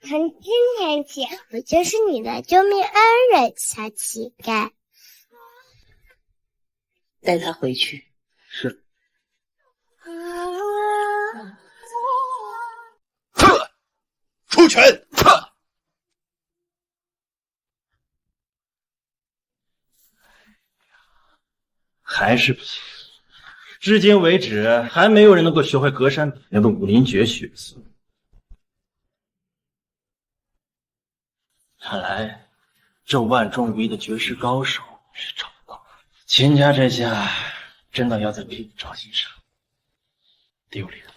从今天起，我就是你的救命恩人，小乞丐。带他回去。是。出拳！还是不行。至今为止，还没有人能够学会隔山打牛的武林绝学。看来，这万中无一的绝世高手是找不到了。秦家这下真的要在屁股朝心上，丢脸了。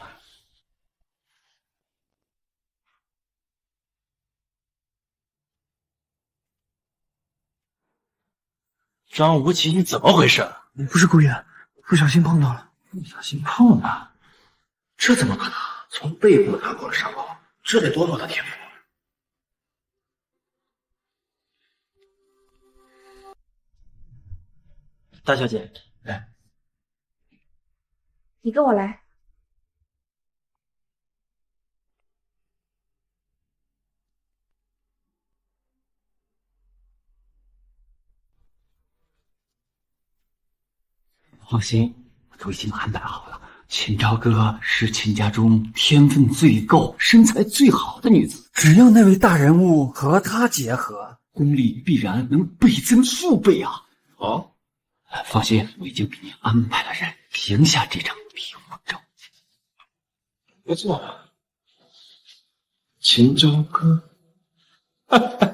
张无忌，你怎么回事？我不是故意的，不小心碰到了。不小心碰了？这怎么可能？从背部打过了伤口，这得多少的天赋？大小姐，来，你跟我来。放心，我都已经安排好了。秦朝歌是秦家中天分最够、身材最好的女子，只要那位大人物和她结合，功力必然能倍增数倍啊！哦。放心，我已经给你安排了人，赢下这场比武战。不错，秦朝歌，哈哈。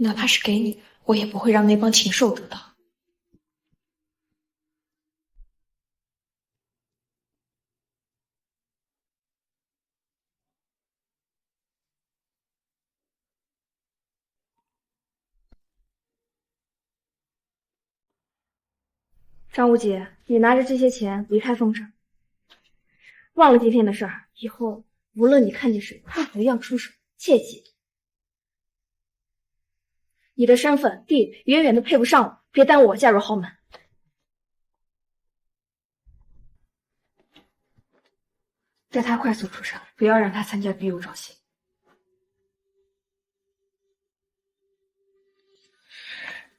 哪怕是给你，我也不会让那帮禽兽得到。张无忌，你拿着这些钱离开风声，忘了今天的事儿，以后无论你看见谁，任何要出手，切记。你的身份地位远远的配不上我，别耽误我嫁入豪门。带他快速出城，不要让他参加比武招亲。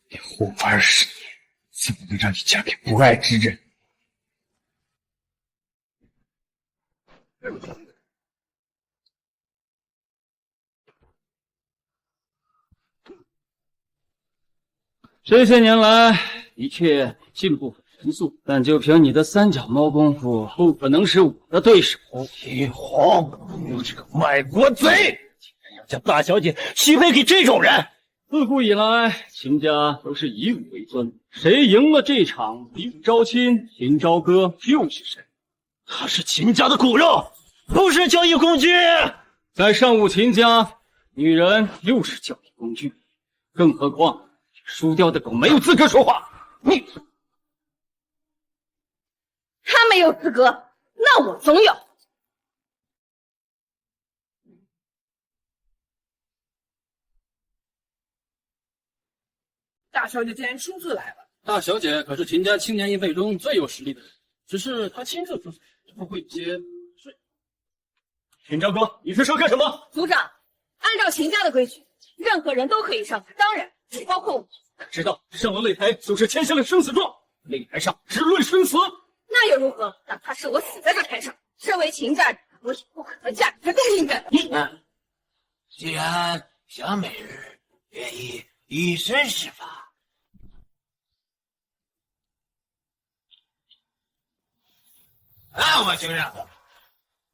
你活20年，怎么能让你嫁给不爱之人？这些年来，的确进步很神速，但就凭你的三脚猫功夫，不可能是我的对手。铁皇，你这个卖国贼，竟然要将大小姐许配给这种人！自古以来，秦家都是以武为尊，谁赢了这场比武招亲，秦朝歌就是谁。他是秦家的骨肉，不是交易工具。在上武秦家，女人就是交易工具，更何况。输掉的狗没有资格说话。你，他没有资格，那我总有。大小姐竟然亲自来了。大小姐可是秦家青年一辈中最有实力的人，只是她亲自出手，不会有些是。秦朝歌，你是说干什么？族长，按照秦家的规矩，任何人都可以上台，当然也包括我。知道上了擂台就是签下了生死状，擂台上只论生死。那又如何？哪怕是我死在这台上，身为秦家人，我也不可能嫁给这东林人。既然小美人愿意以身试法，那我就让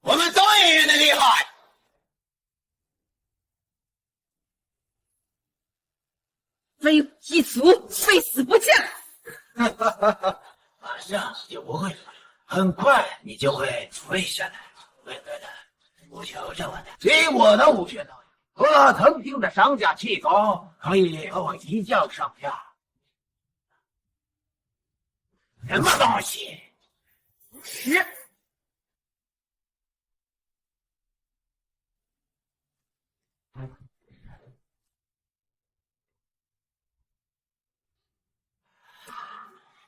我们东野人的厉害。非我一族，非死不嫁。这样子就不会了。很快你就会退下来。对，不求着我的，以我的武学能力和曾经的商家气功，可以和我一较上下。什么东西？是。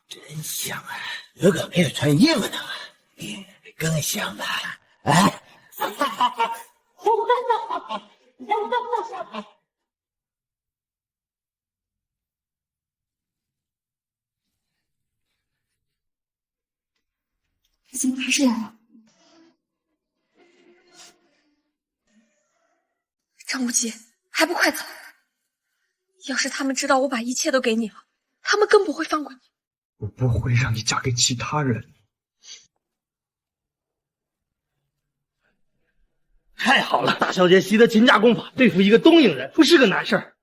真香啊！如果没有穿衣服的话，更香吧？啊！怎么还是来了？张无忌，还不快走！要是他们知道我把一切都给你了，他们更不会放过你。我不会让你嫁给其他人。太好了，大小姐习得秦家功法，对付一个东瀛人不是个难事儿。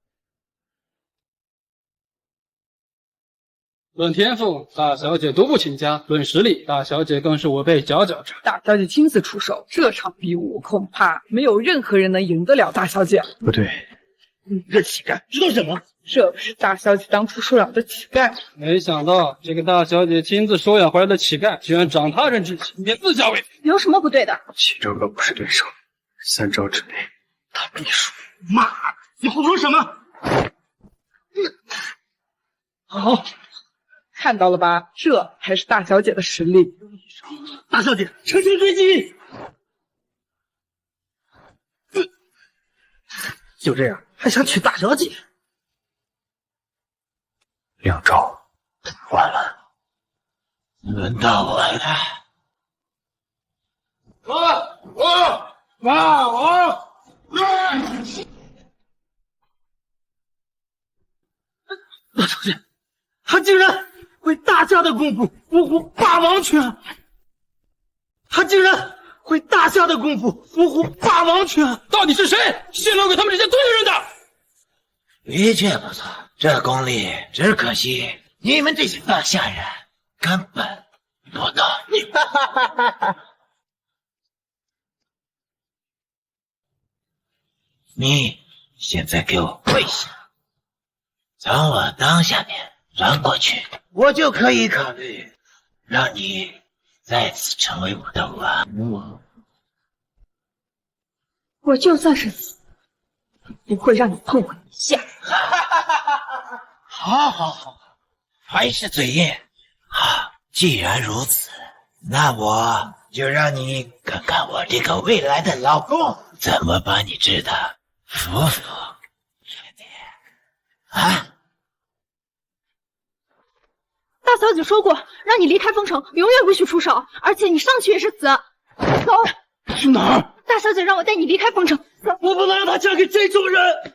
论天赋，大小姐独步秦家；论实力，大小姐更是我辈佼佼者。大小姐亲自出手，这场比武恐怕没有任何人能赢得了大小姐。不对，这乞丐知道什么？这不是大小姐当初收养的乞丐。没想到这个大小姐亲自收养回来的乞丐，居然长他人志气，便自家为非。有什么不对的？秦朝哥不是对手，3招之内他必输。妈，你胡说什么？好，看到了吧？这才是大小姐的实力。大小姐，乘胜追击！就这样，还想娶大小姐2招，完了。轮到我了。大小姐，他竟然会大家的功夫伏虎霸王拳！他竟然会大家的功夫伏虎霸王拳！到底是谁泄露给他们这些对人的？的确不错，这功力只可惜你们这些大下人根本不懂。你现在给我跪下，从我裆下面钻过去，我就可以考虑让你再次成为我的王。我就算是死，不会让你碰我一下。好，还是嘴硬。好，既然如此，那我就让你看看我这个未来的老公怎么把你治的服服帖帖啊！大小姐说过，让你离开封城，永远不许出手，而且你上去也是死。走，去哪儿？大小姐让我带你离开封城。走，我不能让她嫁给这种人。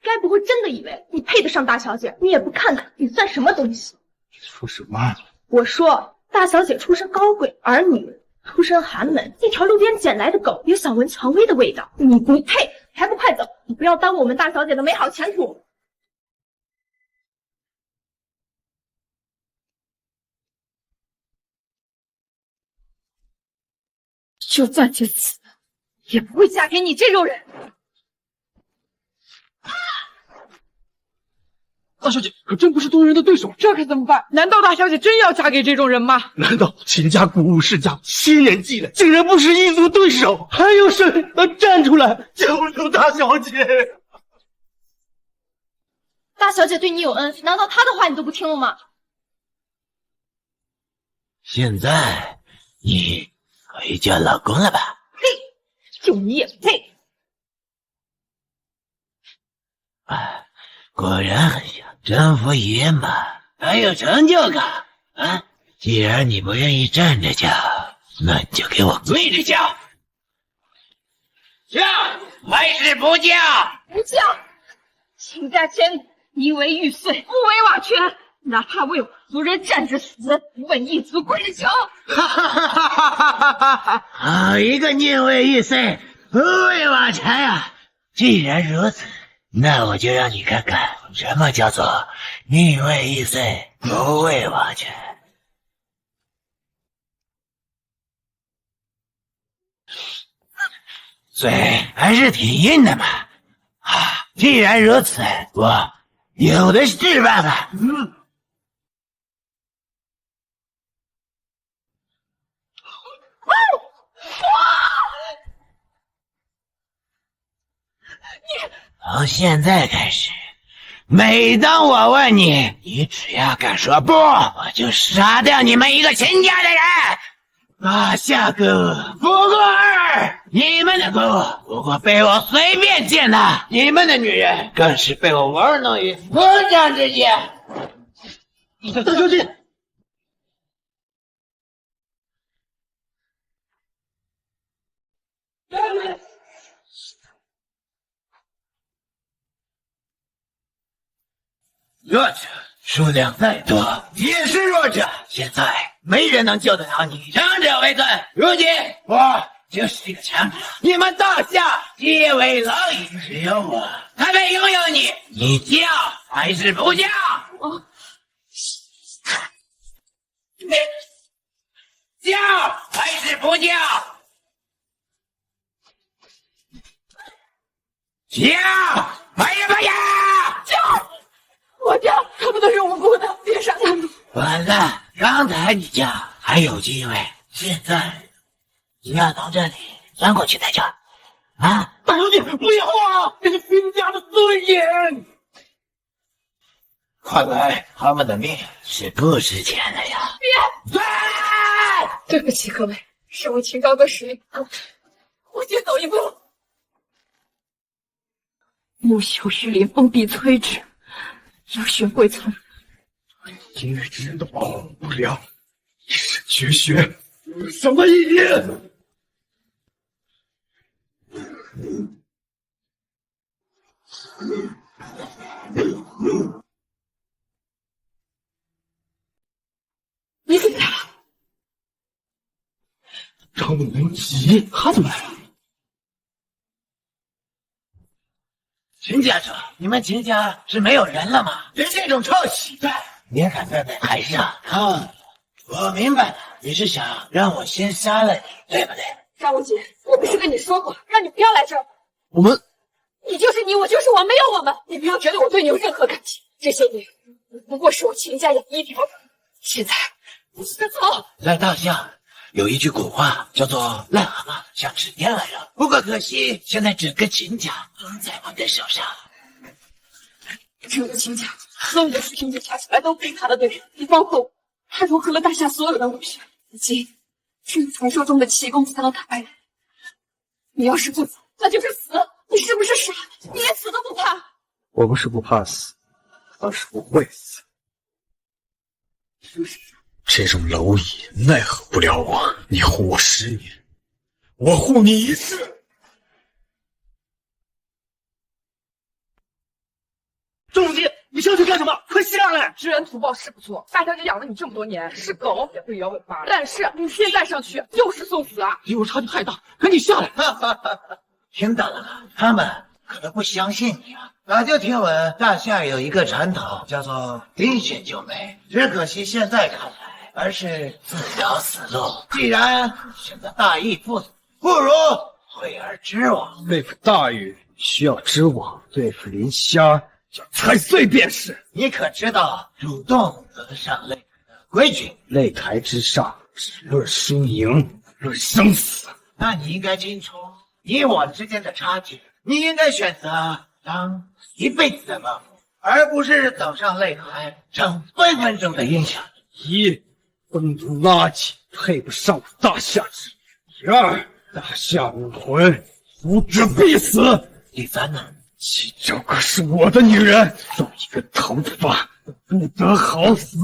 该不会真的以为你配得上大小姐？你也不看看你算什么东西？你说什么？我说大小姐出身高贵，而你出身寒门，一条路边捡来的狗也想闻蔷薇的味道，你不配，还不快走！你不要耽误我们大小姐的美好前途。就算是死，也不会嫁给你这种人。大小姐可真不是东人的对手，这可怎么办？难道大小姐真要嫁给这种人吗？难道秦家古武世家7年积累，竟然不是一族对手？还有谁能站出来救救大小姐？大小姐对你有恩，难道她的话你都不听了吗？现在你可以叫老公了吧？嘿，就你也配！哎，果然很像征服野马，很有成就感啊！既然你不愿意站着叫，那你就给我跪着叫。叫还是不叫？不叫！秦家千古名为玉碎，不为瓦全。哪怕为我族人站着死，问一族跪着求。好一个宁为玉碎，不为瓦全呀！既然如此，那我就让你看看什么叫做宁为玉碎，不为瓦全。嘴还是挺硬的嘛。啊，既然如此，我有的是办法。从现在开始，每当我问你，你只要敢说不，我就杀掉你们一个秦家的人。大夏哥不过二，你们的哥不过被我随便践踏，你们的女人更是被我玩弄于股掌之间。大小姐，弱者数量再多也是弱者，现在没人能救得了你，强者为尊。如今我就是这个强者，你们大夏皆为蝼蚁，只有我才配拥有你。你叫还是不叫？叫还是不叫？叫还是不叫？叫！我叫，他们都是无辜的，别杀他们！完了，刚才你叫还有机会，现在你要从这里钻过去才叫。啊！大小姐，不要啊！这是秦家的尊严。看来他们的命是不值钱的呀！别！对不起各位，是我秦昭哥实力不够，我先走一步。木秀须林，风必摧之。要学会从今日之人都保护不了，一身绝学有什么意义？你怎么来了？张无极，他怎么来了？秦家主，你们秦家是没有人了吗？连这种臭乞丐也敢站在台上看我明白了，你是想让我先杀了你，对不对？张无极，我不是跟你说过，让你不要来这儿。我们，你就是你，我就是我，没有我们。你不要觉得我对你有任何感情，这些年你不过是我秦家养一条狗。现在你先走。在大夏有一句古话叫做癞蛤蟆想吃天鹅肉，不过可惜现在整个秦家都在我的手上。整个秦家所有的事情加起来都是他的对手，你包括他融合了大夏所有的武学，如今只有传说中的奇功才能打败你。你要是不走，那就是死。你是不是傻？你连死都不怕？我不是不怕死，而是不会死。这种蝼蚁奈何不了我，你护我10年，我护你一世。钟无忌，你上去干什么？快下来！知恩图报是不错，大小姐养了你这么多年，是狗也会摇尾巴。但是你现在上去就是送死啊！离我差距太大，赶紧下来！听到了吗？他们可能不相信你啊。早就听闻大夏有一个传统，叫做滴血救美，只可惜现在看来，而是自找死路。既然选择大义父子，不如退而知往。对付大禹需要知网，对付林虾要踩碎便是。你可知道主动登上擂台的规矩？擂台之上只论输赢，论生死。那你应该清楚你我之间的差距。你应该选择当一辈子的猛虎，而不是走上擂台成分分钟的英雄。一，本族垃圾，配不上大夏之女；第二，大夏武魂，无之必死；第三呢？齐昭可是我的女人，少一个头发都不得好死。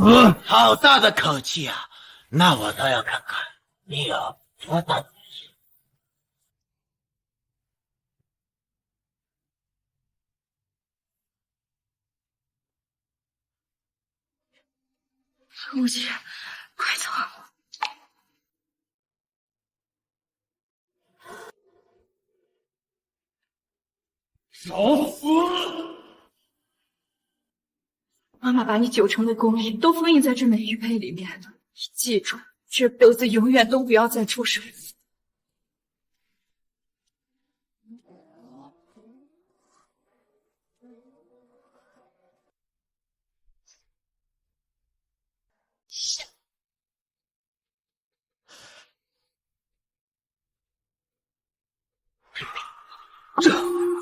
好大的口气啊！那我倒要看看你有多大的。无忌，快走！找死！妈妈把你90%的功力都封印在这枚玉佩里面，你记住，这辈子永远都不要再出手。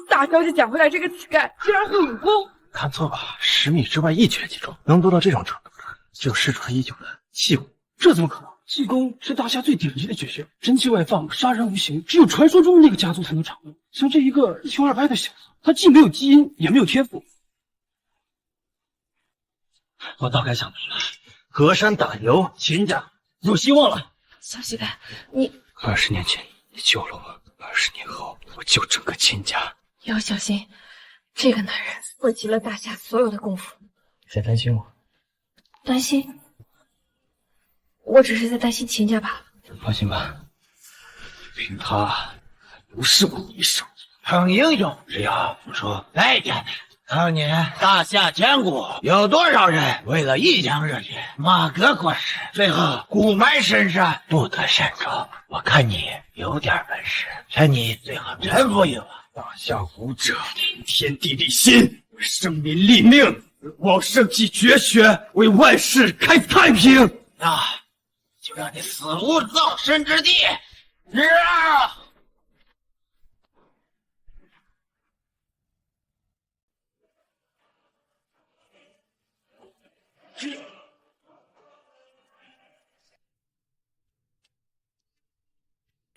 大小姐捡回来这个乞丐，竟然会武功！看错吧，10米之外一拳即中，能做到这种程度的，只有失传已久的气功。这怎么可能？气功是大夏最顶级的绝学，真气外放，杀人无形，只有传说中的那个家族才能掌握。像这一个1穷2白的小子，他既没有基因，也没有天赋。我早该想到了，隔山打牛，秦家有希望了。小乞丐，你20年前你救了我，20年后我救整个秦家。要小心，这个男人汇集了大夏所有的功夫。在担心我？担心？我只是在担心秦家吧。放心吧，凭他不是我一手。逞英雄是要付出代价的。当年大夏千古有多少人为了一腔热血马革裹尸，最后骨埋深山不得善终。我看你有点本事，劝你最好臣服于我。大夏武者天地立心，为生民立命，我圣继绝学，为万世开太平。那就让你死无葬身之地！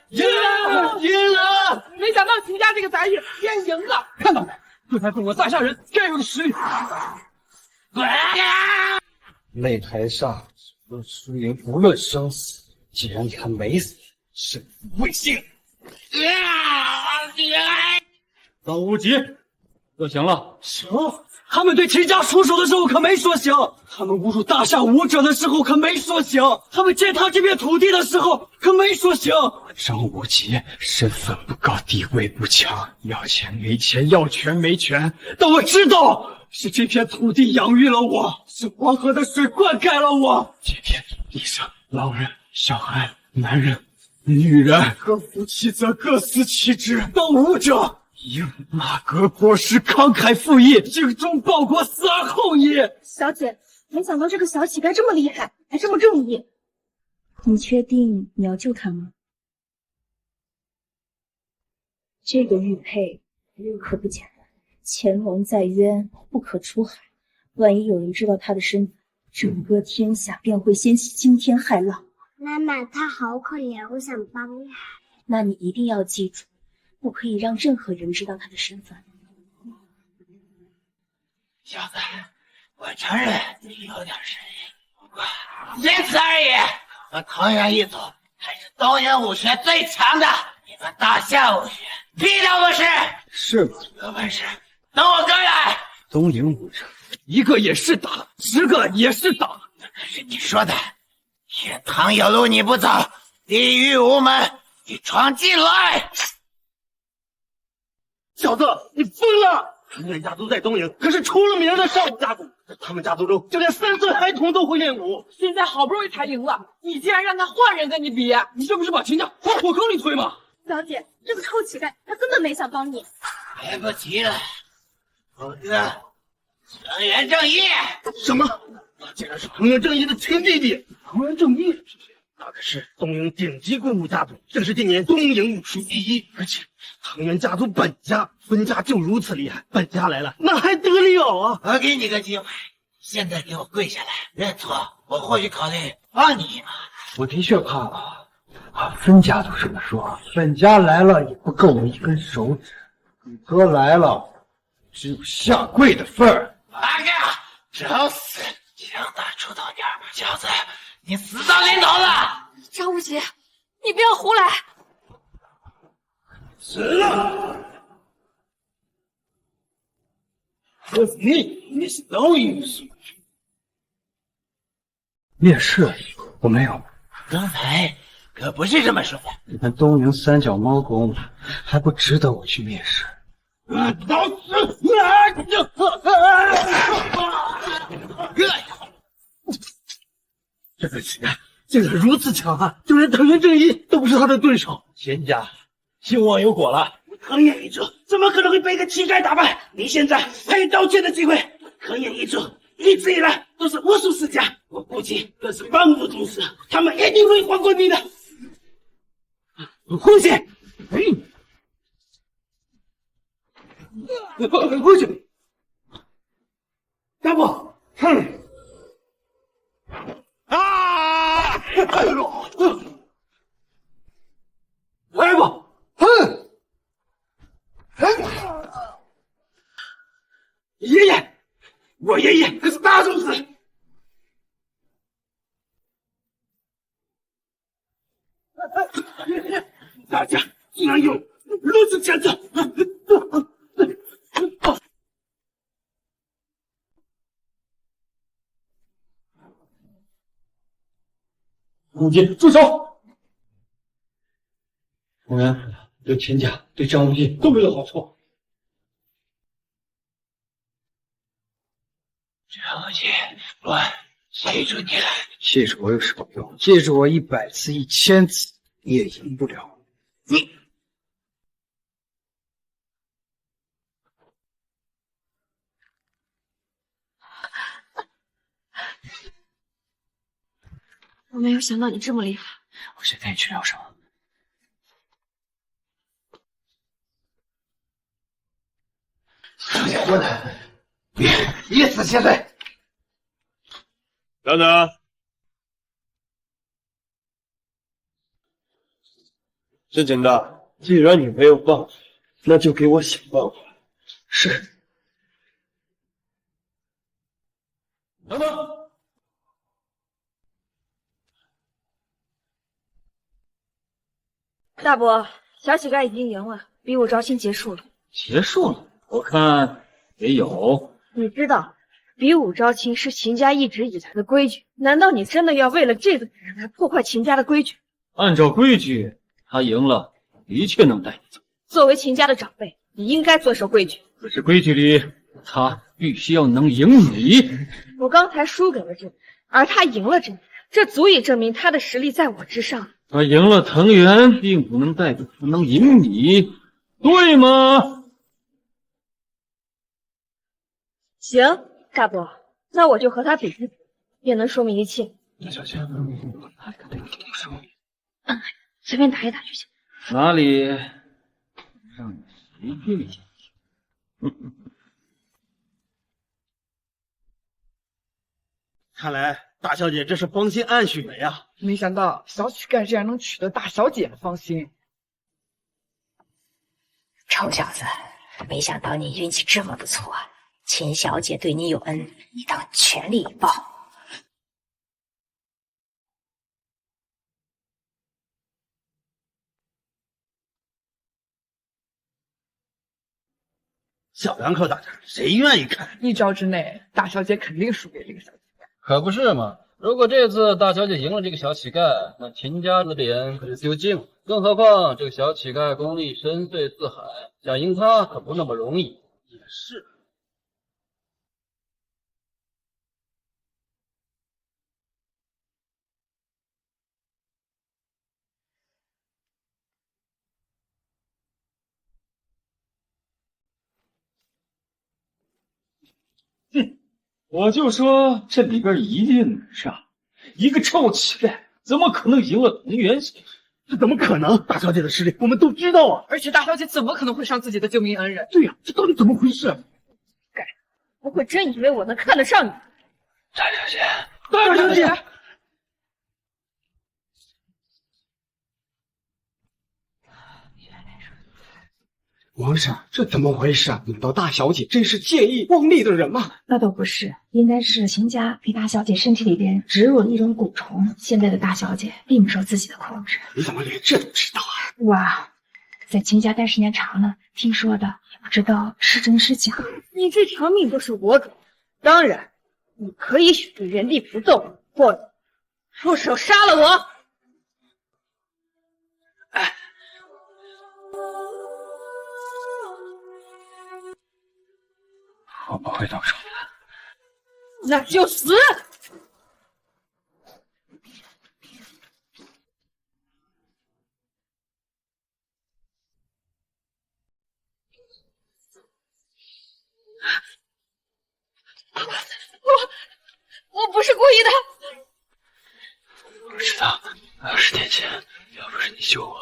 赢了！赢了！没想到秦家这个杂役先赢了，看到没？这才是我大夏人该有的实力。擂台上论输赢，不论生死。既然他没死，胜负未定。老无极，这行了。行，他们对秦家出手的时候可没说行，他们侮辱大夏武者的时候可没说行，他们践踏这片土地的时候可没说行。张无极身份不高，地位不强，要钱没钱，要权没权。但我知道，是这片土地养育了我，是黄河的水灌溉了我。这片土地上，老人、小孩、男人、女人，各负其责，各司其职。当武者，应马革裹尸，慷慨赴义，精忠报国，死而后已。小姐，没想到这个小乞丐这么厉害，还这么正义。你确定你要救他吗？这个玉佩可不简单，乾隆在渊，不可出海。万一有人知道他的身份，整个天下便会掀起惊天骇浪。妈妈，他好可怜，我想帮他。那你一定要记住，不可以让任何人知道他的身份。小子，我承认你有点实力，不过仅此而已。和唐元一族还是东瀛武学最强的，你们大夏武学屁都不是。是吗？有本事等我哥来。东瀛武者，一个也是打，10个也是打。这是你说的。天堂有路你不走，地狱无门你闯进来。小子，你疯了！唐元家族在东瀛可是出了名的少武家族，在他们家族中，就连3岁孩童都会练武。现在好不容易才赢了，你竟然让他换人跟你比，你这不是把秦家往火坑里推吗？小姐，这个臭乞丐他根本没想帮你。来不及了，否则藤原正义。什么？那竟然是藤原正义的亲弟弟。藤原正义是谁？那可是东瀛顶级功夫家族，正是今年东瀛武术第一。而且藤原家族本家分家就如此厉害，本家来了那还得了啊！我给你个机会，现在给我跪下来认错，我或许考虑帮你一把。我的确怕了，分家都这么说，本家来了也不够我一根手指，你哥来了，只有下跪的份儿。八个，找死！强大出头鸟，小子，你死到临头了！张无极，你不要胡来！死了！你是东瀛武术灭世？我没有。刚才可不是这么说的。你看东瀛三脚猫功还不值得我去灭世。老子！这个乞丐竟然如此强悍，就连藤原正义都不是他的对手。仙家希望有果了。藤原一助怎么可能会被一个乞丐打败？你现在还有道歉的机会。藤原一助一直以来都是巫术世家，我估计这是帮扶同事，他们一定会还过你的。混血！回去！大伯，哼！啊！来吧，哼！爷爷，我爷爷可是大宗师。大家竟然有如此强者！武杰，住手！我们对钱家、对张无忌都没有好处。张无忌，我记住你了。记住我有什么用？记住我100次、1000次，你也赢不了你。我没有想到你这么厉害。我先带你去疗伤。混蛋，以死谢罪！等等，事情大，既然你没有办法，那就给我想办法。是。等等。大伯，小乞丐已经赢了，比武招亲结束了。结束了？我看也有。你知道，比武招亲是秦家一直以来的规矩，难道你真的要为了这个人来破坏秦家的规矩？按照规矩，他赢了，的确能带你走。作为秦家的长辈，你应该遵守规矩。可是规矩里，他必须要能赢你。我刚才输给了这人，而他赢了这人，这足以证明他的实力在我之上。他赢了藤原，并不能代表他能赢你，对吗？行，大伯，那我就和他比一比，也能说明一切。大小姐，哪里敢对你动手？随便打一打就行。哪里让你随便进去？看来大小姐这是芳心暗许的呀！没想到小乞丐竟然能取得大小姐的芳心。臭小子，没想到你运气这么不错，秦小姐对你有恩，你当全力以报。小两口打架，谁愿意看？一招之内，大小姐肯定输给这个小乞丐。可不是嘛！如果这次大小姐赢了这个小乞丐，那秦家的脸可就丢尽了。更何况这个小乞丐功力深邃似海，想赢他可不那么容易。也是。我就说这里边一定是啊，一个臭乞丐怎么可能赢了藤原氏？这怎么可能？大小姐的实力我们都知道啊！而且大小姐怎么可能会伤自己的救命恩人？对呀，这到底怎么回事？不会真以为我能看得上你？大小姐，大小姐！王婶，这怎么回事啊？难道大小姐真是介意汪丽的人吗？那倒不是，应该是秦家给大小姐身体里边植入了一种蛊虫，现在的大小姐并不受自己的控制。你怎么连这都知道啊？哇，在秦家待时间长了，听说的也不知道是真是假。你这条命都是我给的，当然，你可以选择原地不动，或者出手杀了我。我不会动手的。那就死！我不是故意的。我知道，20年前要不是你救我，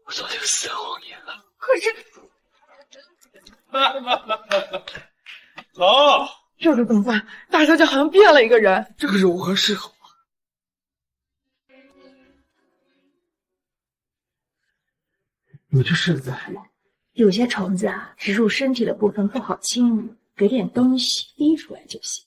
我早就死在荒野了。可是，好，这可怎么办？大小姐好像变了一个人，这个如何是好？你这是在吗？有些虫子啊，植入身体的部分不好清理，给点东西滴出来就行。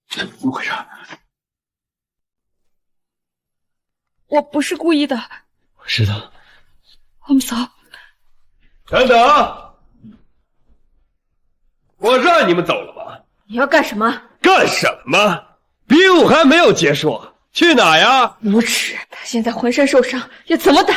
怎么回事？我不是故意的。我知道。我们走。等等，我让你们走了吧？你要干什么？干什么？比武还没有结束，去哪呀？无耻！他现在浑身受伤，要怎么打？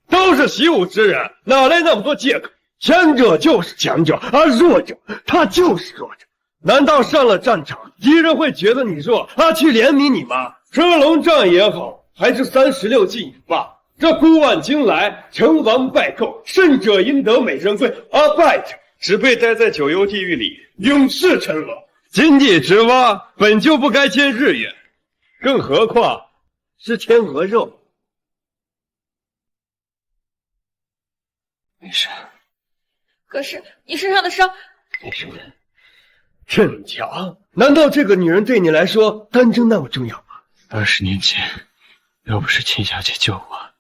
都是习武之人，哪来那么多借口？强者就是强者，而弱者他就是弱者。难道上了战场，敌人会觉得你弱，去怜悯你吗？车龙战也好，还是36计也罢，这古往今来，成王败寇，胜者应得美人归，而败者只配待在九幽地狱里，永世沉沦。井底之蛙本就不该见日月，更何况是天鹅肉。没事。可是你身上的伤……没事。郑强，难道这个女人对你来说单真那么重要吗？20年前，要不是秦小姐救我，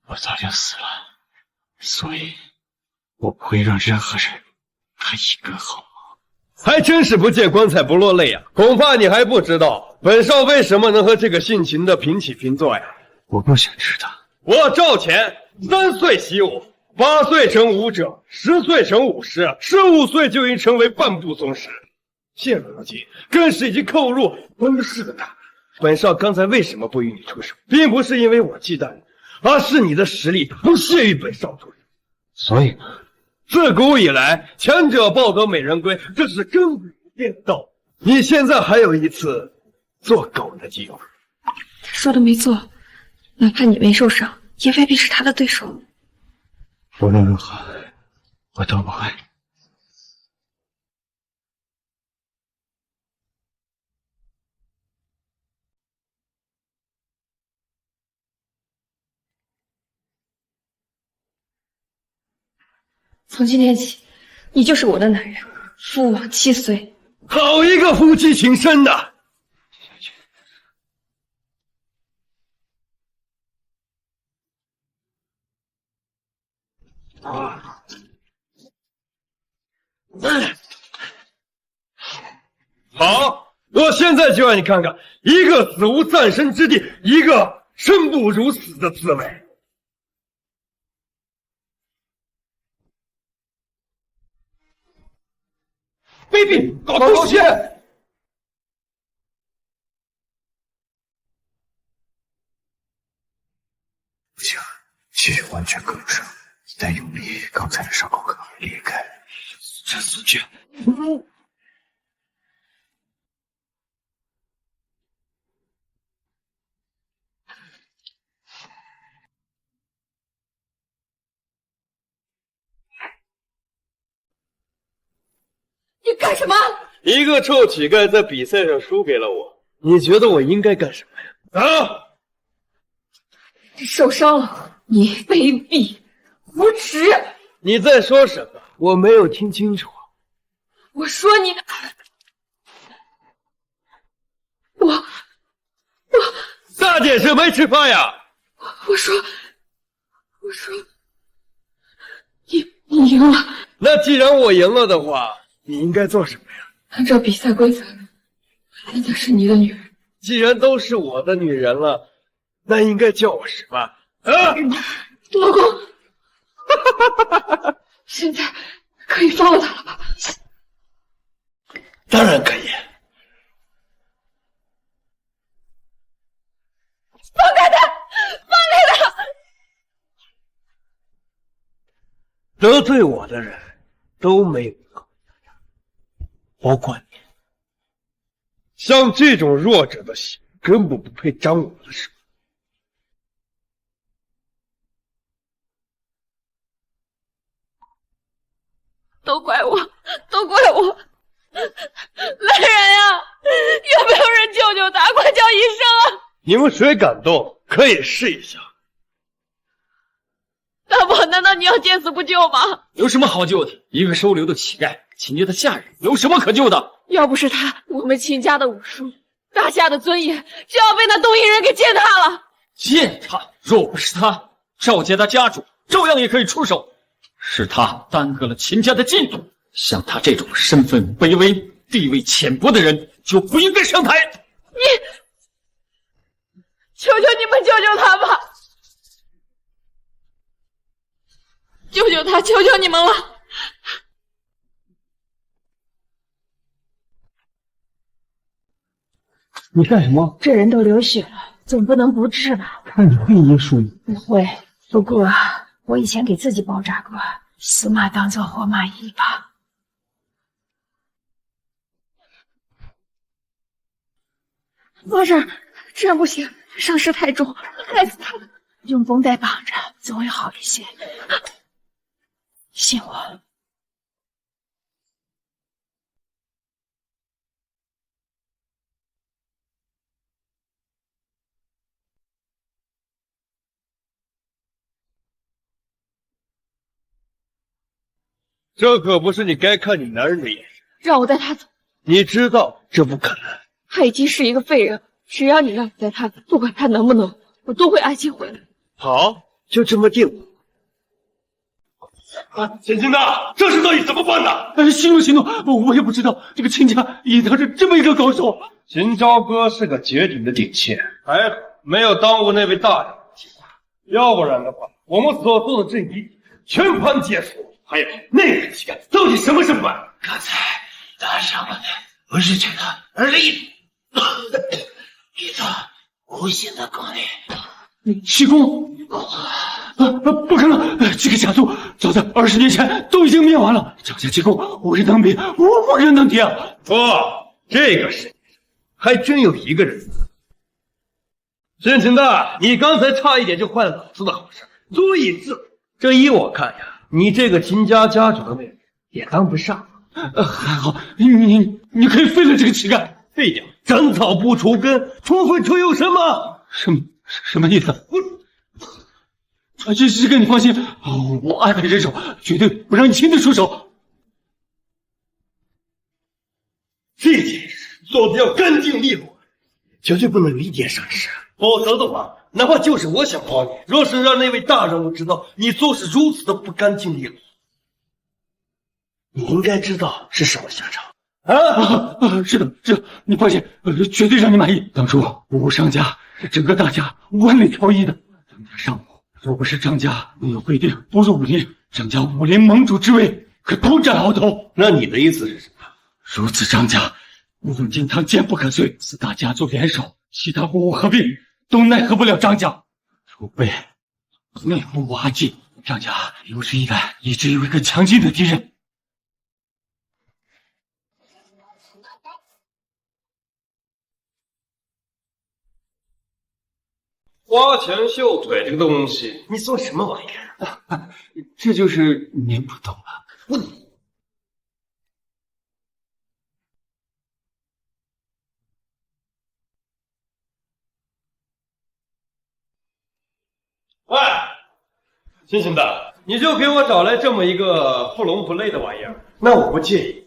我早就死了。所以，我不会让任何人她一根毫毛。还真是不见棺材不落泪呀！恐怕你还不知道，本少为什么能和这个性情的平起平坐呀？我不想知道。我赵钱3岁习武，8岁成武者，10岁成武师，15岁就已成为半步宗师。现如今更是已经扣入宗师的大门。本少刚才为什么不与你出手，并不是因为我忌惮你，而是你的实力不屑于本少出手。所以呢？自古以来，强者抱得美人归，这是根本不变的道理。你现在还有一次做狗的机会。他说的没错，哪怕你没受伤，也未必是他的对手。无论如何，我都不会。从今天起，你就是我的男人，父往妻随。好一个夫妻情深呐！好，我现在就让你看看，一个死无葬身之地，一个生不如死的滋味。卑鄙，搞东西！不行，继续完全跟不上，再用力，刚才的伤口可能会裂开。这死去！你干什么？一个臭乞丐在比赛上输给了我，你觉得我应该干什么呀？啊！你受伤了，你卑鄙无耻！你在说什么？我没有听清楚。我说你，我大点声，没吃饭呀？我说，你赢了。那既然我赢了的话，你应该做什么呀？按照比赛规则，现在是你的女人。既然都是我的女人了，那应该叫我什么？啊，老公，现在可以放了他了吧？当然可以。放开他！放开他！得罪我的人都没有告诉包括你。像这种弱者的心，根本不配沾我的手。都怪我，都怪我！来人呀！有没有人救救他？快叫医生啊！你们谁敢动？可以试一下。大伯，难道你要见死不救吗？有什么好救的？一个收留的乞丐，秦家的下人，有什么可救的？要不是他，我们秦家的武术，大夏的尊严就要被那东夷人给践踏了。践踏？若不是他，赵家的家主照样也可以出手。是他耽搁了秦家的进度，像他这种身份卑微、地位浅薄的人，就不应该上台。求求你们救救他吧！救救他！求求你们了！你干什么？这人都流血了，总不能不治吧？看你会医术吗？不会，不过我以前给自己包扎过，死马当做活马医吧。皇上，这样不行，伤势太重，害死他了。用绷带绑着，总会好一些。信我。这可不是你该看你男人的眼神。让我带他走。你知道这不可能。他已经是一个废人，只要你让我带他走，不管他能不能，我都会安心回来。好，就这么定。秦秦大，这事到底怎么办的？息怒息怒，我也不知道这个秦家隐藏着这么一个高手。秦朝歌是个绝顶的顶切，还好没有耽误那位大人的计划，要不然的话，我们所做的这一全盘皆输。还有那个乞丐到底什么身份？刚才打伤了他，不是这个，而是一种无形的功力。气功？不可能！这个家族早在20年前都已经灭亡了。张家气功无人能比，无人能敌啊！这个世界上还真有一个人。秦秦大，你刚才差一点就坏了老子的好事，足以自毁。这依我看呀，你这个秦家家主的位置也当不上。还好，你可以废了这个乞丐，废掉，斩草不除根，除非出有什么？什么意思？这个你放心，我安排人手，绝对不让你亲自出手。这件事做的要干净利落，绝对不能有一点闪失，否则的话，哪怕就是我想帮你，若是让那位大人物知道你做事如此的不干净利落，你应该知道是什么下场。是的，你放心，绝对让你满意。当初武商家是整个大家万里挑一的，张家上武，若不是张家拥有规定步入武林，张家武林盟主之位可独占鳌头。那你的意思是什么？如此张家武功殿堂坚不可摧，四大家族联手，其他部合并都奈何不了张家，除非内部瓦解，张家又是一个以至于更强劲的敌人。花拳绣腿这个东西，你做什么玩意儿？这就是您不懂了。喂，秦秦的，你就给我找来这么一个不伦不类的玩意儿，那我不介意。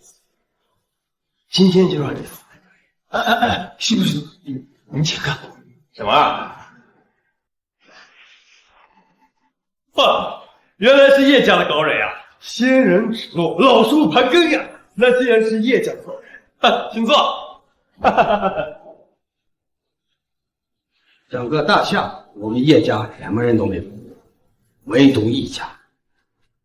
今天就让你死在这里。行不行？您请看。什么？原来是叶家的高人啊！仙人指路，老树盘根呀！那既然是叶家的高人，请坐。整个大夏，我们叶家什么人都没有，唯独一家。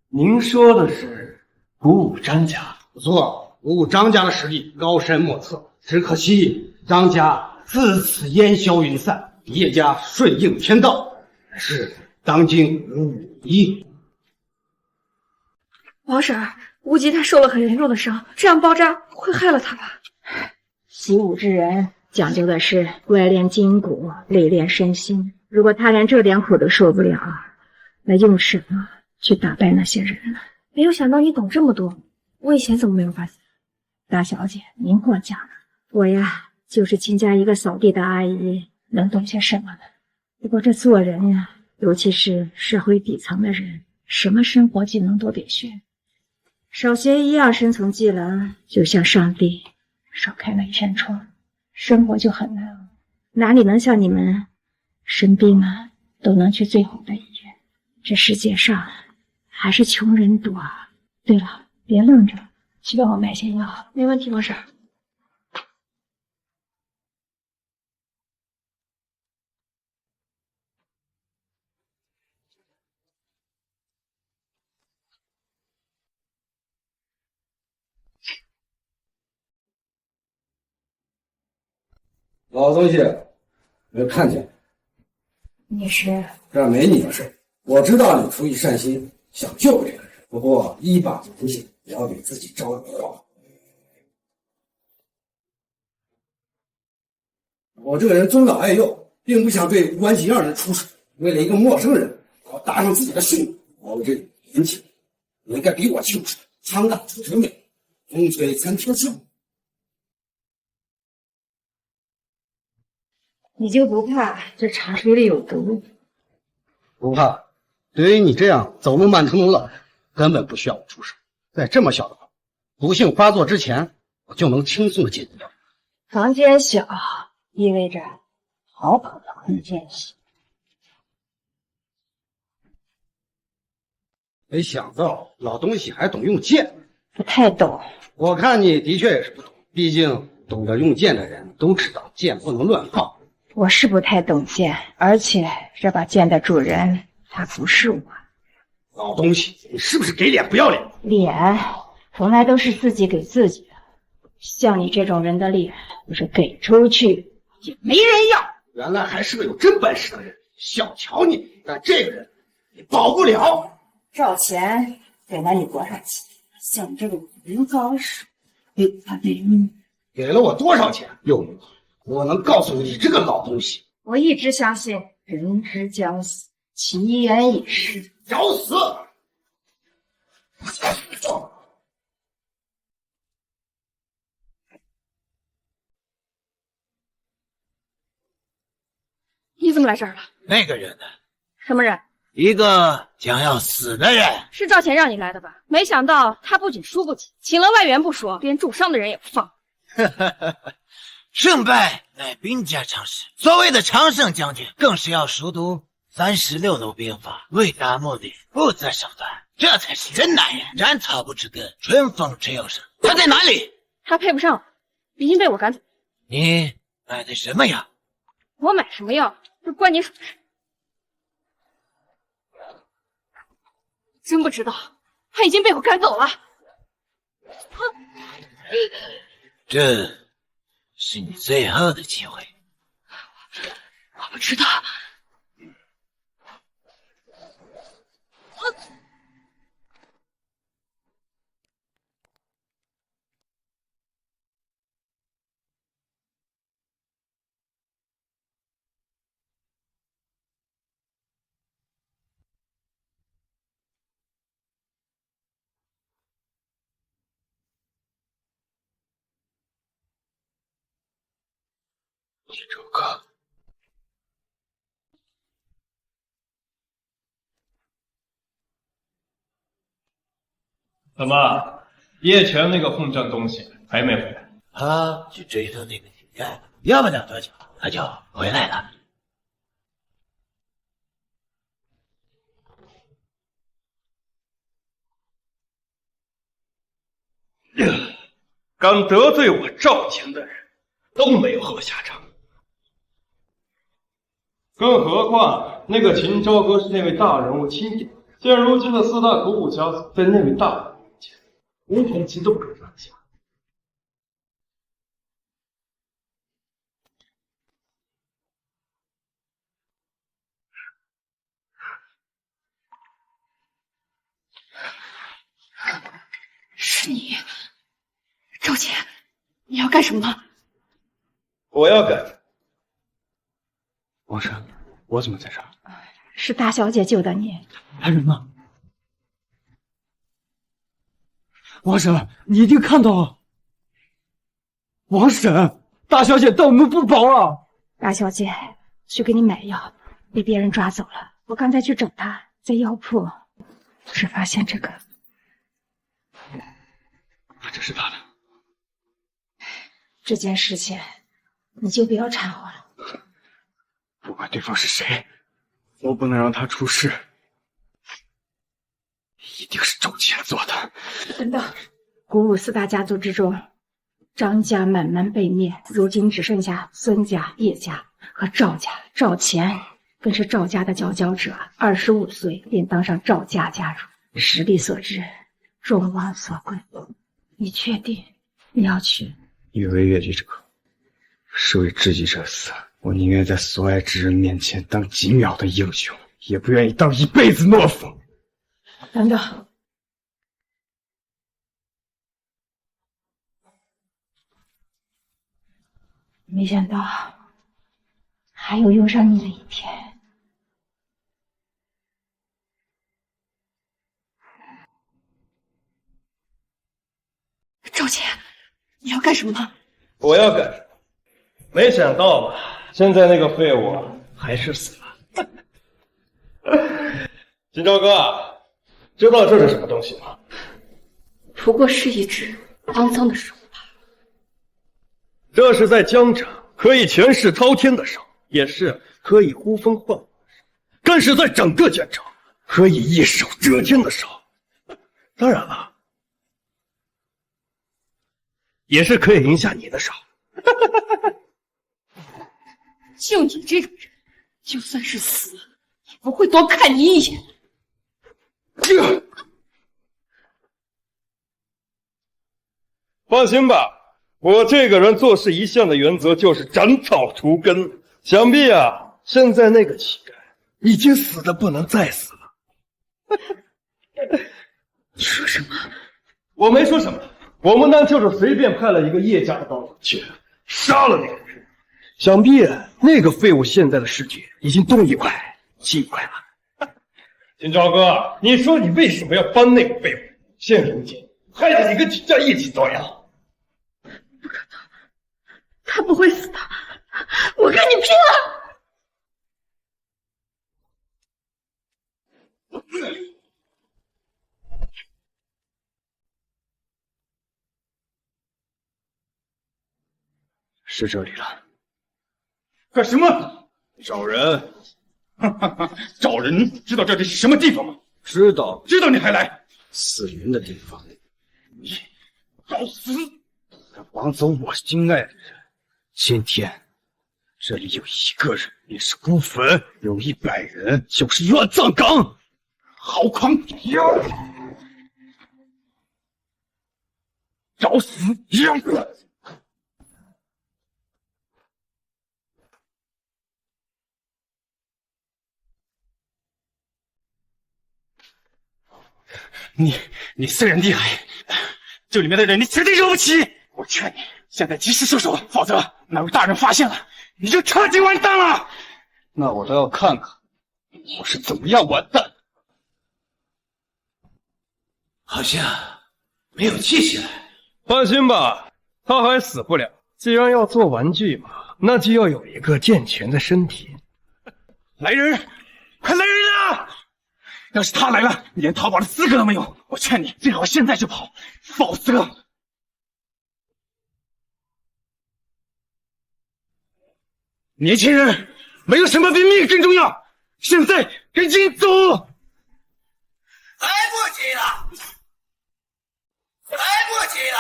您说的是鼓舞张家？不错，鼓舞张家的实力高深莫测，只可惜张家自此烟消云散，叶家顺应天道，是当今无一。王婶儿，无极他受了很严重的伤，这样包扎会害了他吧？习武之人讲究的是外练筋骨，内练身心。如果他连这点苦都受不了，那用什么去打败那些人呢？没有想到你懂这么多，我以前怎么没有发现？大小姐，您过奖了。我呀，就是亲家一个扫地的阿姨，能懂些什么呢？不过这做人呀，尤其是社会底层的人，什么生活技能都得学。少学一样生存技能，就像上帝少开了一扇窗，生活就很难了。哪里能像你们生病啊，都能去最好的医院？这世界上还是穷人多啊。对了，别愣着，去帮我买些药。没问题，王婶儿。老东西，没看见？你是？这没你的事。我知道你出于善心想救这个人，不过一把年纪也要给自己招点祸。我这个人尊老爱幼，并不想对无关紧要人出手。为了一个陌生人，我要搭上自己的性命。我这年轻，你应该比我清楚，枪打出头鸟，风吹参天笑。你就不怕这茶水里有毒？不怕，对于你这样走路慢腾腾的老人，根本不需要我出手。在这么小的房，毒性发作之前，我就能轻松的解决掉。房间小，意味着逃跑的空间小。没想到老东西还懂用剑，不太懂。我看你的确也是不懂，毕竟懂得用剑的人都知道剑不能乱放。我是不太懂剑，而且这把剑的主人他不是我。老东西，你是不是给脸不要脸？脸从来都是自己给自己的，像你这种人的脸，不是给出去就没人要。原来还是个有真本事的人，小瞧你，但这个人你保不了。照钱给了你多少钱？像你这种人高手，他得用。给了我多少钱？用不着。我能告诉你这个老东西，我一直相信人之将死，其言已逝。找死！你怎么来这儿了？那个人呢？什么人？一个将要死的人。是赵钱让你来的吧？没想到他不仅输不起，请了外援不说，连重伤的人也不放。胜败乃兵家常事，所谓的常胜将军，更是要熟读36路兵法，为达目的不择手段，这才是真男人。斩草不除根，春风吹又生。他在哪里？他配不上我，已经被我赶走。你买的什么药？我买什么药，这关你什么事？真不知道，他已经被我赶走了。这是你最后的机会。我不知道。这个怎么？叶泉那个混账东西还没回来？他去追踪那个乞丐，要不了多久他就回来了。敢得罪我赵钱的人，都没有好下场。更何况那个秦昭哥是那位大人物钦点，现如今的四大口武家族在那位大人物面前，无从激动中上下。你要干什么？我要干。王婶，我怎么在这儿？是大小姐救的你。来人呢？王婶，你一定看到了。王婶，大小姐待我们不薄啊！大小姐去给你买药，被别人抓走了。我刚才去找她，在药铺，只发现这个。这是她的。这件事情你就不要掺和了。不管对方是谁，我不能让他出事。一定是周乾做的。等等，古武四大家族之中，张家慢慢被灭，如今只剩下孙家、叶家和赵家。赵乾更是赵家的佼佼者，25岁便当上赵家家主，实力所致，众望所归。你确定你要去？欲为越级者，是为知己者死。我宁愿在所爱之人面前当几秒的英雄，也不愿意当一辈子懦夫。等等，没想到还有用上你的一天。赵乾，你要干什么？我要干什么？没想到吧？现在那个废物还是死了。金朝哥，知道这是什么东西吗？不过是一只肮脏的手吧。这是在疆场可以权势滔天的手，也是可以呼风唤雨的手，更是在整个疆场可以一手遮天的手。当然了，也是可以赢下你的手。就你这种人，就算是死，也不会多看你一眼。放心吧，我这个人做事一向的原则就是斩草除根。想必啊，现在那个乞丐已经死得不能再死了。你说什么？我没说什么，我们单就是随便派了一个叶家的高手去杀了那个人。想必那个废物现在的尸体已经东一块西一块了。金朝哥，你说你为什么要帮那个废物？现如今害得你跟秦家一起遭殃。不可能，他不会死的，我跟你拼了！是这里了。干什么？找人。找人？知道这里是什么地方吗？知道。知道你还来？死人的地方。你找死！敢绑走我心爱的人。今天这里有一个人便是孤坟，有100人就是乱葬岗。好狂！找死！你虽然厉害，这里面的人你绝对惹不起。我劝你现在及时收手，否则那位大人发现了，你就彻底完蛋了。那我倒要看看我是怎么样完蛋。好像没有气息了。放心吧，他还死不了。既然要做玩具嘛，那就要有一个健全的身体。来人，快来人啊！要是他来了，你连逃跑的资格都没有。我劝你最好现在就跑，否则……年轻人，没有什么比命更重要。现在赶紧走！来不及了，来不及了！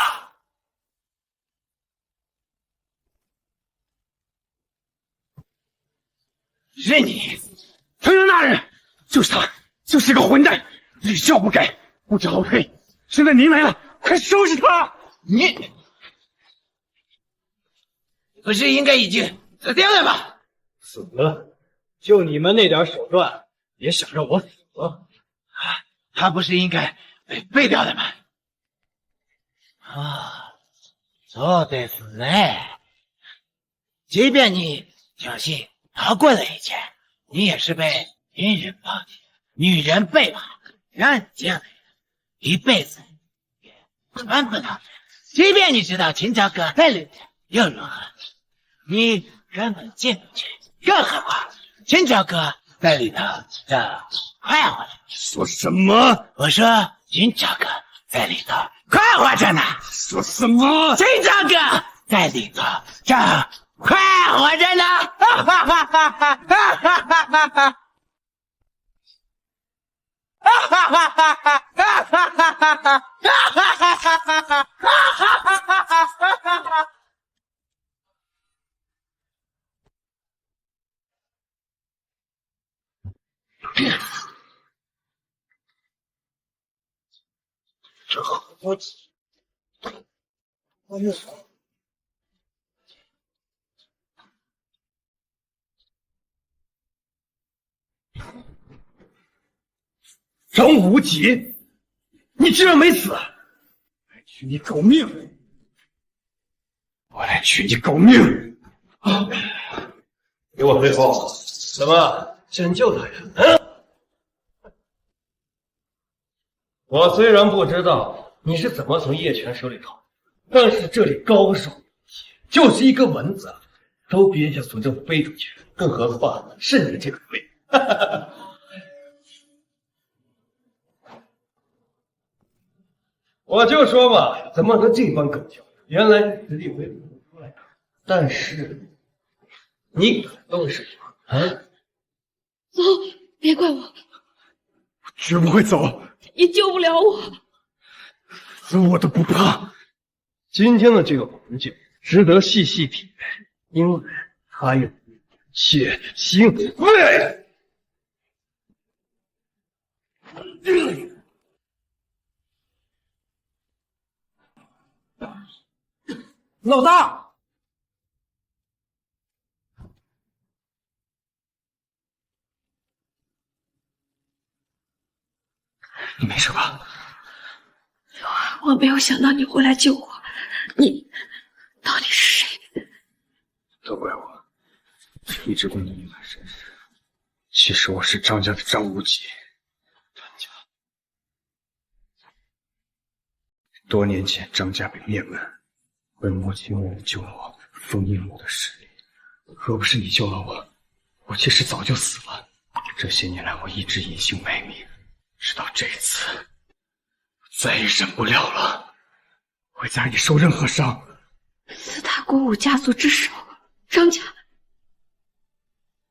认你，推了那人，就是他，就是个混蛋，屡教不改，不知后退。现在您来了，快收拾他！你不是应该已经死掉了吗？死了？就你们那点手段，也想让我死？他不是应该被废掉的吗？啊，そうですね。即便你侥幸逃过了一切，你也是被女人抛弃、女人背叛、人间的人，一辈子也穿不到。即便你知道秦朝哥在里面，又如何？你根本进不去。更何况秦朝哥在里头正快活着。说什么？我说秦朝哥在里头快活着呢。说什么？秦朝哥在里头正快活着呢。哈哈哈哈哈哈哈哈哈哈！张无极，你居然没死！来取你狗命！我来取你狗命！啊！给我背后！怎么拯救他呀？嗯？我虽然不知道你是怎么从叶泉手里逃，但是这里高手如云，就是一个蚊子都别想从这飞出去，更何况是你这个废物！我就说嘛，怎么能这般狗叫？原来你实力我也看不出来，但是你敢动手啊？走，别怪我，绝不会走，你救不了我，死我都不怕。今天的这个环境值得细细品味，因为它有血腥味。老大，你没事吧？我没有想到你会来救我，你到底是谁？都怪我，一直对你隐瞒身世。其实我是张家的张无忌。张家，多年前张家被灭门。为母亲为了救我，封印我的实力。若不是你救了我，我其实早就死了。这些年来，我一直隐姓埋名，直到这一次，再也忍不了了，会在你受任何伤。四大国武家族之首，张家。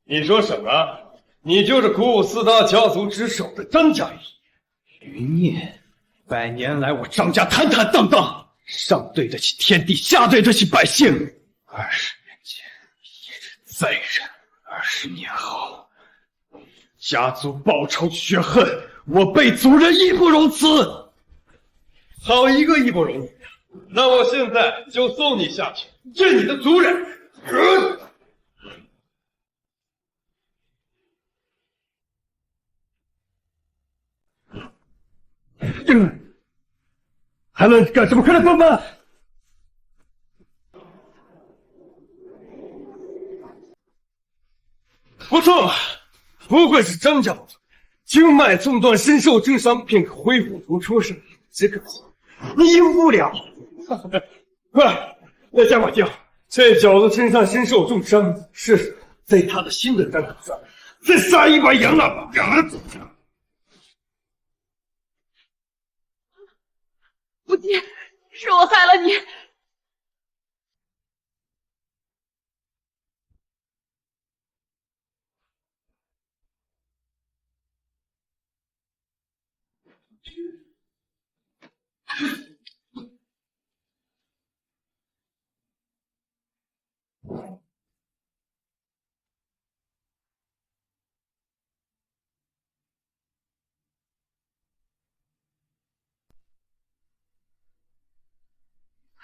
你说什么？你就是鼓舞四大家族之首的张家余孽，100年来我张家坦坦荡荡。上对得起天地，下对得起百姓。20年前一忍再忍，20年后家族报仇雪恨，我辈族人义不容辞。好一个义不容辞！那我现在就送你下去，见你的族人。还能干什么？快来帮忙！不错，不愧是张家宝族，经脉纵断，身受重伤，便可恢复如初生。只可惜你赢不了。快，来加把劲！这小子身上身受重伤，是在他的心的肝口上再撒一把盐了。无忌，是我害了你。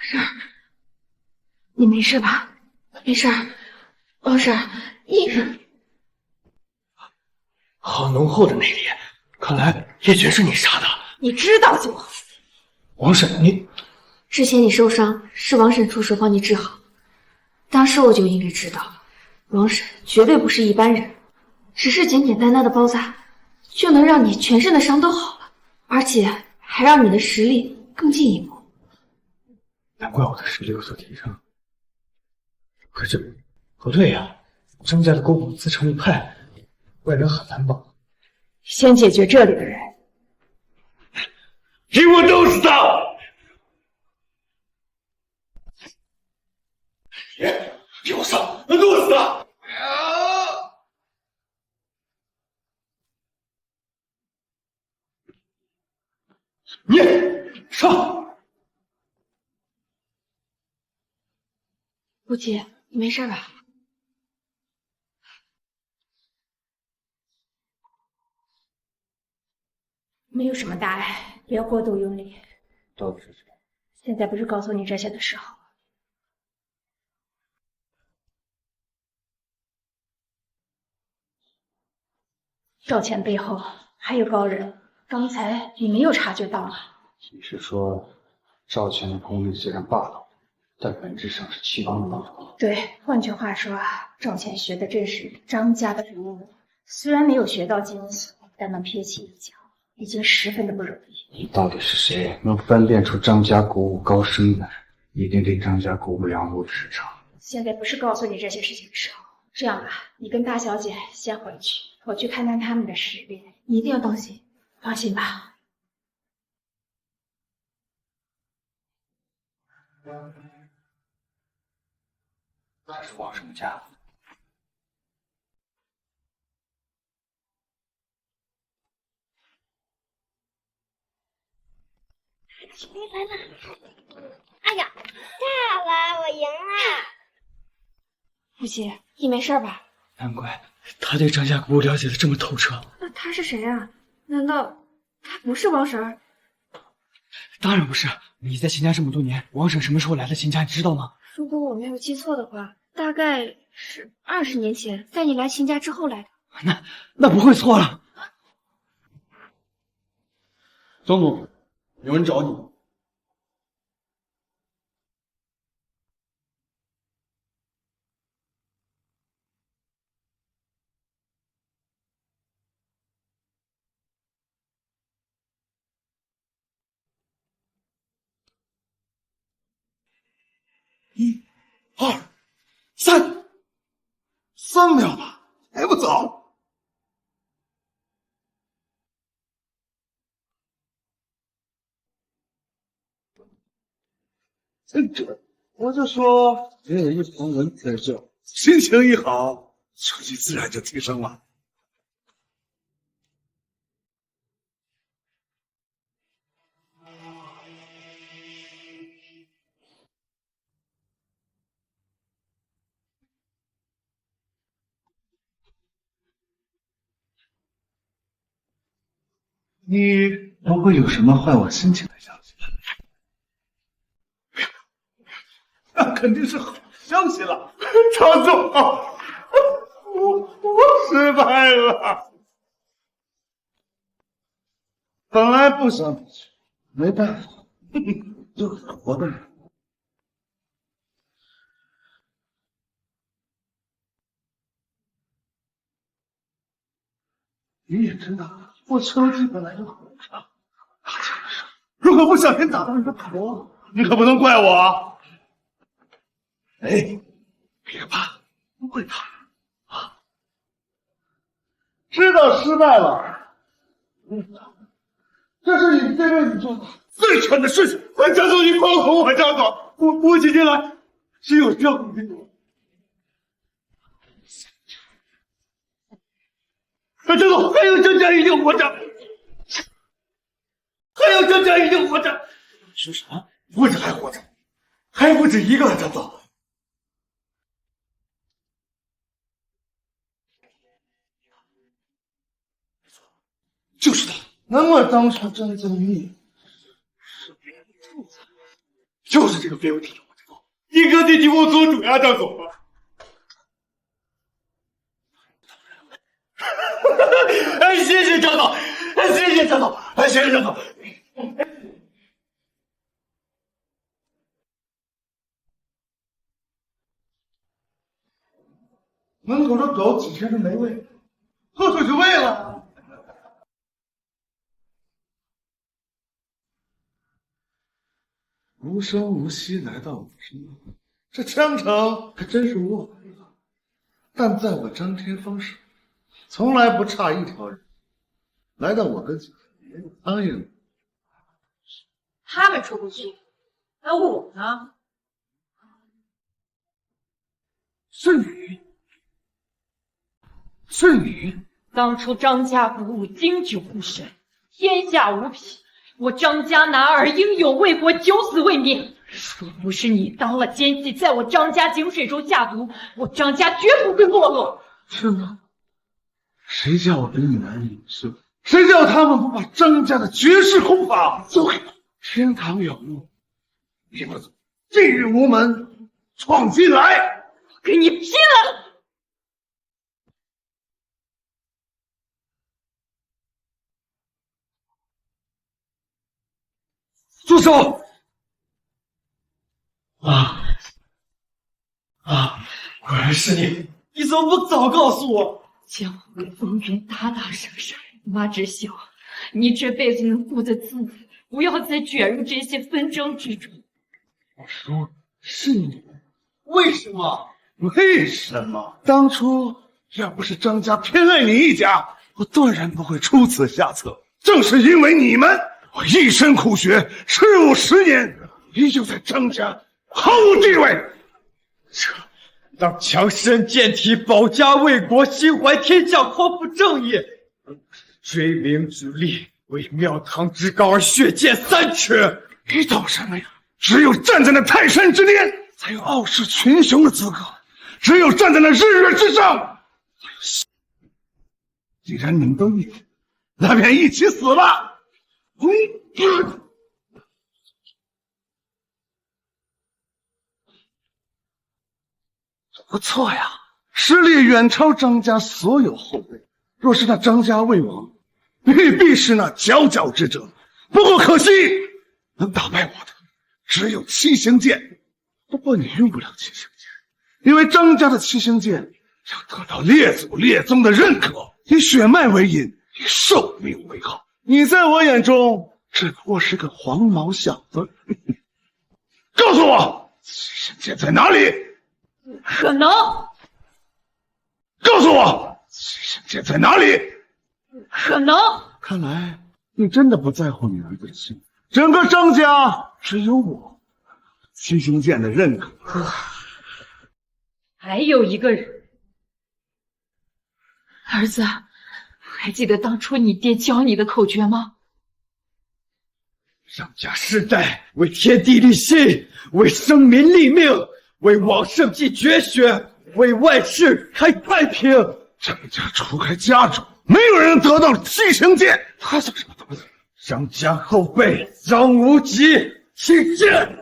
是，你没事吧？没事。王婶，你好浓厚的内力，看来叶珏是你杀的。你知道就好。王婶，你之前你受伤是王婶出手帮你治好，当时我就应该知道，王婶绝对不是一般人，只是简简单单的包扎，就能让你全身的伤都好了，而且还让你的实力更进一步。难怪我的实力有所提升。可是不对呀，张家的篝火自成一派，外人很难帮。先解决这里的人。给我弄死他！给我上，弄死他！你上！顾姐，你没事吧？没有什么大碍，不要过度用力。到底是谁？现在不是告诉你这些的时候。赵倩背后还有高人，刚才你没有察觉到吗？你是说，赵倩的功力虽然霸道，但本质上是齐王的帮手？对，换句话说，赵倩学的正是张家的儒武，虽然没有学到精髓，但能撇起一角，已经十分的不容易。到底是谁能分辨出张家鼓舞高深的，一定对张家鼓舞两路驰骋。现在不是告诉你这些事情的时候。这样吧，你跟大小姐先回去，我去看看他们的实力，你一定要当心。放心吧。这是王什么家？来了！哎呀，太好了，我赢了！顾姐，你没事吧？难怪他对张家鼓舞了解的这么透彻。那他是谁啊？难道他不是王婶儿？当然不是。你在秦家这么多年，王婶什么时候来的秦家，你知道吗？如果我没有记错的话，大概是20年前，在你来秦家之后来的。那不会错了。总统，有人找你。1、2、3，3秒吧，还不走？我就说，人有一旁人在这，心情一好，成绩自然就提升了。你不会有什么坏我心情的消息吧？那肯定是好消息了，张总，我失败了。本来不想比去，没办法，就是活的人。你也知道，我成绩本来就很差，如果不小心打到你的头，你可不能怪我啊！哎，别怕，不会怕啊！知道失败了，这是你这辈子做的最蠢的事情。张总，你放过我，张总，我今天来只有这个理由。张总，还有张家一定活着，还有张家一定活着。说啥？不止还活着，还不止一个，张总。就是他，能够当上张家玉，是别人的兔子，就是这个别有体统的张总，一个地替我做主呀，张总。哎，谢谢张总，谢谢张总，谢谢张总。门口的狗几天都没喂，喝水就喂了。无声无息来到我身边，这江城还真是我的。但在我张天峰手，从来不差一条人。来到我跟前，答应了。他们出不去，那我呢？是你，是你。当初张家不务经久不深，天下无匹。我张家男儿英勇为国，九死未免。若不是你当了奸细，在我张家井水中下毒，我张家绝不会没落。是吗？谁叫我跟你男女是？谁叫他们不把张家的绝世功法交给我？天堂有路，你们进入无门，闯进来，我跟你拼了！住手！果然是你！你怎么不早告诉我？江湖风云打打杀杀，妈只希望你这辈子能过得自在，不要再卷入这些纷争之中。我说是你，为什么？为什么？当初要不是张家偏爱你一家，我断然不会出此下策。正是因为你们，我一身苦学，耻辱10年，依旧在张家毫无地位。让强身健体、保家卫国、心怀天下、匡扶正义，追名逐利，为庙堂之高而血溅3尺。你懂什么呀？只有站在那泰山之巅，才有傲视群雄的资格；只有站在那日月之上，既然你们都一起，那便一起死吧！不错呀，实力远超张家所有后辈。若是那张家魏王，你必是那佼佼之者。不过可惜，能打败我的只有七星剑。不过你用不了七星剑，因为张家的七星剑要得到列祖列宗的认可，以血脉为引，以寿命为号。你在我眼中只不过是个黄毛小子。告诉我，七星剑在哪里？可能。告诉我，七星剑在哪里？可能。看来你真的不在乎女儿的心。整个张家只有我七星剑的认可。还有一个人，儿子，还记得当初你爹教你的口诀吗？张家世代为天地立心，为生民立命，为往圣继绝学，为万世开太平。张家除开家主，没有人得到七星剑。他算什么东西？张家后辈张无极请见。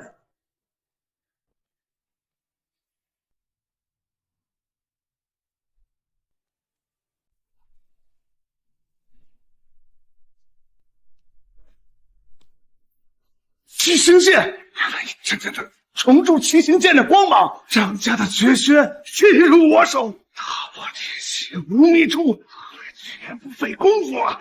七星剑，原来你真正的重铸七星剑的光芒。张家的绝学进入我手，大破天邪无觅处，绝不费功夫啊！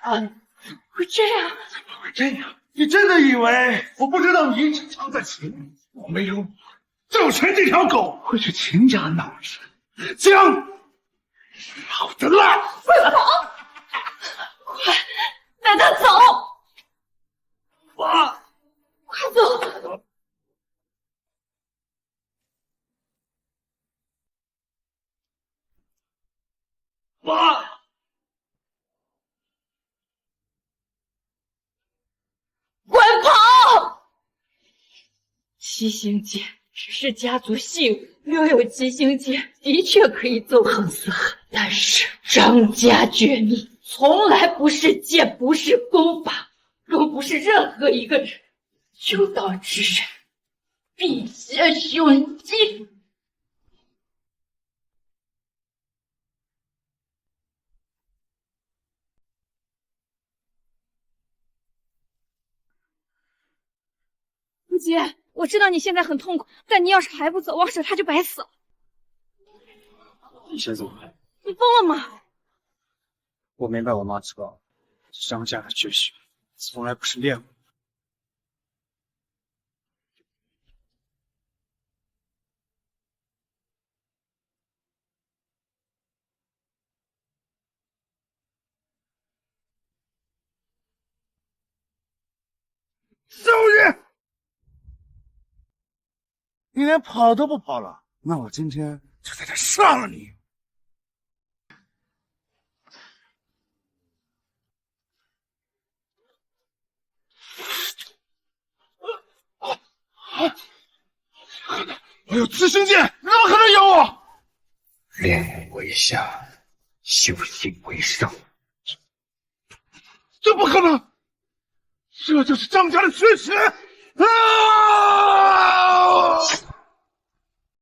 怎么会这样？怎么会这样？你真的以为我不知道你一直藏在秦里？我没有赵晨这条狗会去秦家闹事，姜老的辣！快跑！快带他走！爸，快走！爸。快跑！七星剑只是家族信物，拥有七星剑的确可以纵横四海，但是张家绝密，从来不是剑，不是功法，更不是任何一个人。修道之人，必先胸襟。姐，我知道你现在很痛苦，但你要是还不走，王婶她就白死了。你先走吧。你疯了吗？我明白我妈知道，张家的血血从来不是恋物。少爷，你连跑都不跑了，那我今天就在这杀了你！我有刺生剑，怎么可能有我？练武为下，修行为上。这不可能！这就是张家的血池！啊！